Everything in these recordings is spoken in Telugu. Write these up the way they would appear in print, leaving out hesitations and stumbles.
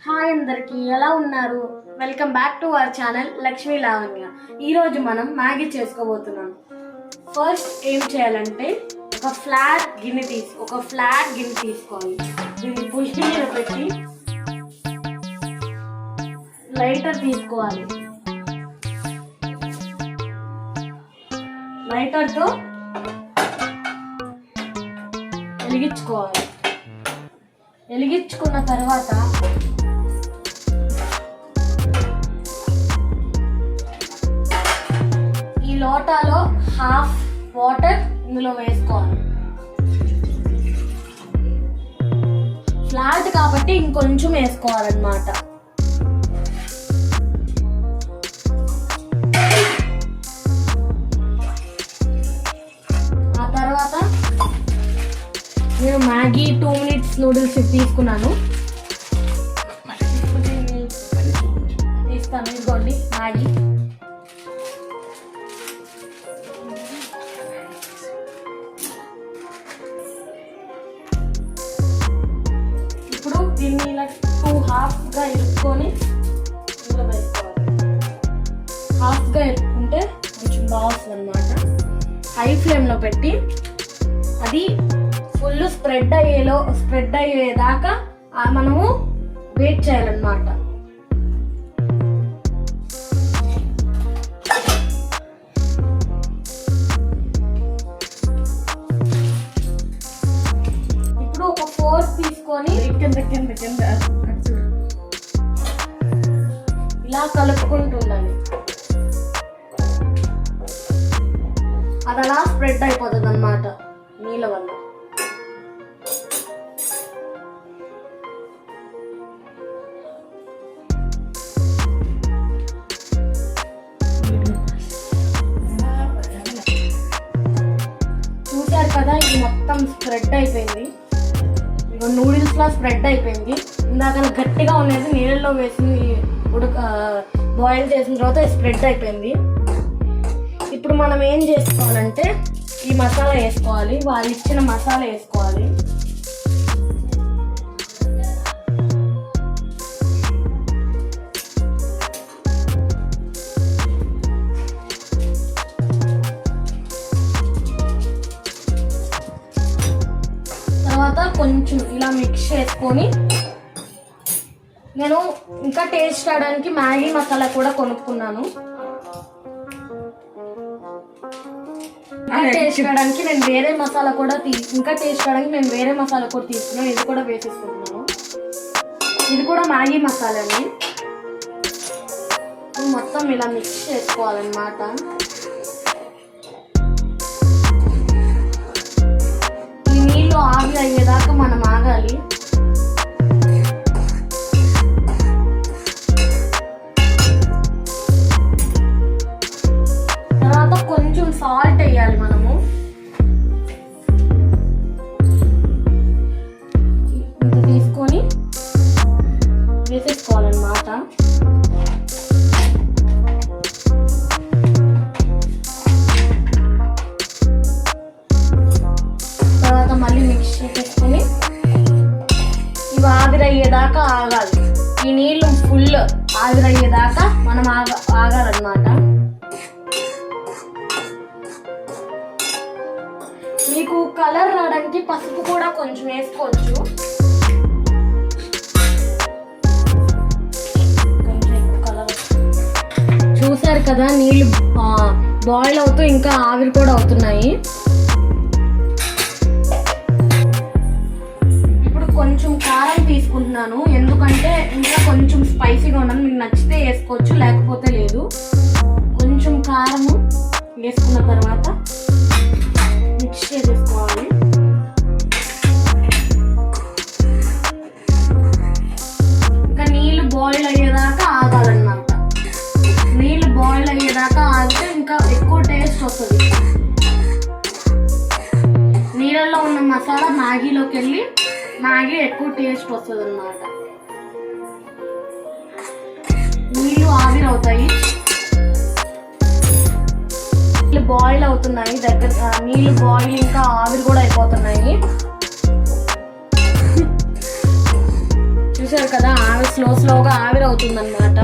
హాయ్ అందరికి ఎలా ఉన్నారు? Welcome back to our channel Lakshmi Lavanya. ఈరోజు మనం మ్యాగీ చేసుకోబోతున్నాం. ఫస్ట్ ఏం చేయాలంటే ఒక ఫ్లాట్ గిన్నె తీసుకోవాలి. దీన్ని పొయ్యి మీద పెట్టి లైటర్ తీసుకోవాలి. లైటర్తో వెలిగించుకున్న తర్వాత ఈ లోటాలో హాఫ్ వాటర్ ఇందులో వేసుకోవాలి. ఫ్లాట్ కాబట్టి ఇంకొంచెం వేసుకోవాలన్నమాట. ఆ తర్వాత నేను మ్యాగీ 2 minutes నూడిల్స్ తీసుకున్నాను. తీస్తాను, ఇదిగోండి మ్యాగీ. ఇప్పుడు దీన్ని ఇలా 2 halfగా ఇరుక్కొని ఇందులో వేసుకోవాలి. హాఫ్గా ఇరుక్కుంటే కొంచెం బాగుంటుంది అన్నమాట. హై ఫ్లేమ్లో పెట్టి అది ఫుల్ స్ప్రెడ్ అయ్యేదాకా మనము వెయిట్ చేయాలన్నమాట. ఇప్పుడు ఒక ఫోర్క్ తీసుకొని ఇలా కలుపుకుంటూ ఉండాలి. అది అలా స్ప్రెడ్ అయిపోతుంది అన్నమాట నీళ్ళ వల్ల. చూసారు కదా, ఇది మొత్తం స్ప్రెడ్ అయిపోయింది. ఇక నూడిల్స్ లా స్ప్రెడ్ అయిపోయింది. ఇందాక గట్టిగా ఉండేది నీళ్ళల్లో వేసి బాయిల్ చేసిన తర్వాత స్ప్రెడ్ అయిపోయింది. ఇప్పుడు మనం ఏం చేసుకోవాలంటే ఈ మసాలా వేసుకోవాలి. వాళ్ళు ఇచ్చిన మసాలా వేసుకోవాలి. తర్వాత కొంచెం ఇలా మిక్స్ చేసుకొని, నేను ఇంకా టేస్ట్ రావడానికి మ్యాగీ మసాలా కూడా కొనుక్కున్నాను. టేస్ట్ రావడానికి నేను వేరే మసాలా కూడా తీసుకున్నాను. ఇది కూడా వేసేసుకుంటున్నాను. ఇది కూడా మ్యాగీ మసాలాని మొత్తం ఇలా మిక్స్ చేసుకోవాలన్నమాట. ఈ నీళ్ళు ఆవిరి అయ్యేదాకా మనం ఆగాలి. తర్వాత కొంచెం సాల్ట్ వేయాలి మనము. ఇది తీసుకొని వేసేసుకోవాలన్నమాట. తర్వాత మళ్ళీ మిక్స్ చేసేసుకొని ఇవి ఆవిరయ్యేదాకా ఆగాలి. ఈ నీళ్ళు ఫుల్ ఆవిరయ్యేదాకా మనం ఆగాలన్నమాట. మీకు కలర్ రావడానికి పసుపు కూడా కొంచెం వేసుకోవచ్చు. చూసారు కదా, నీళ్ళు బాయిల్ అవుతూ ఇంకా ఆవిరి కూడా అవుతున్నాయి. ఇప్పుడు కొంచెం కారం తీసుకుంటున్నాను, ఎందుకంటే ఇంకా కొంచెం స్పైసీగా ఉన్నాను. మీకు నచ్చితే వేసుకోవచ్చు, లేకపోతే లేదు. కొంచెం కారము వేసుకున్న తర్వాత మిక్స్ చేసేసుకోవాలి. ఇంకా నీళ్ళు బాయిల్ అయ్యేదాకా ఆగాలన్నమాట. నీళ్ళు బాయిల్ అయ్యేదాకా ఆగితే ఇంకా ఎక్కువ టేస్ట్ వస్తుంది. నీళ్ళల్లో ఉన్న మసాలా మ్యాగీలోకి వెళ్ళి మ్యాగీ ఎక్కువ టేస్ట్ వస్తుంది అన్నమాట. నీళ్ళు ఆవిరి అవుతాయి. బాయిల్ అవుతున్నాయి, నీళ్ళు బాయిల్ ఇంకా ఆవిరి కూడా అయిపోతున్నాయి. చూసారు కదా స్లోగా ఆవిరి అవుతుంది అన్నమాట.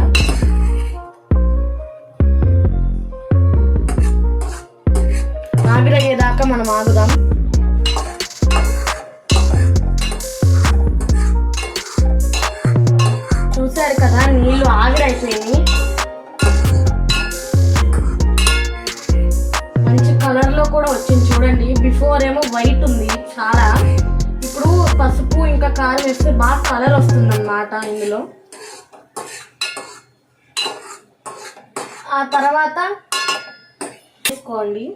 ఆవిరయ్యేదాకా మనం ఆగుదాం. చూసారు కదా నీళ్ళు ఆవిరైపోయినాయి. మంచి కలర్ లో కూడా వచ్చింది చూడండి. బిఫోర్ ఏమో వైట్ ఉంది చాలా, ఇప్పుడు పసుపు ఇంకా కారం వేస్తే బాగా కలర్ వస్తుంది అన్నమాట ఇందులో. ఆ తర్వాత వేసుకోండి.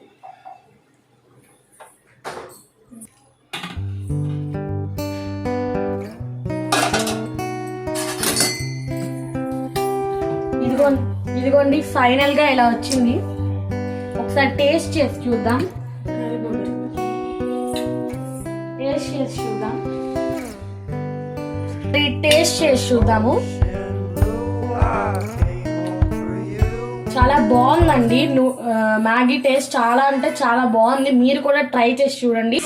ఇదిగోండి ఫైనల్ గా ఇలా వచ్చింది. ఒకసారి టేస్ట్ చేసి చూద్దాం. టేస్ట్ చేసి చూద్దాము. చాలా బాగుందండి. మ్యాగీ టేస్ట్ చాలా అంటే చాలా బాగుంది. మీరు కూడా ట్రై చేసి చూడండి.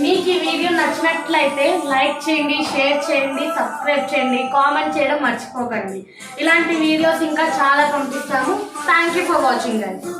మీకు ఈ వీడియో నచ్చినట్లయితే లైక్ చేయండి, షేర్ చేయండి, సబ్స్క్రైబ్ చేయండి, కామెంట్ చేయడం మర్చిపోకండి. ఇలాంటి వీడియోస్ ఇంకా చాలా పంపిస్తాము. థ్యాంక్ యూ ఫర్ వాచింగ్ అండి.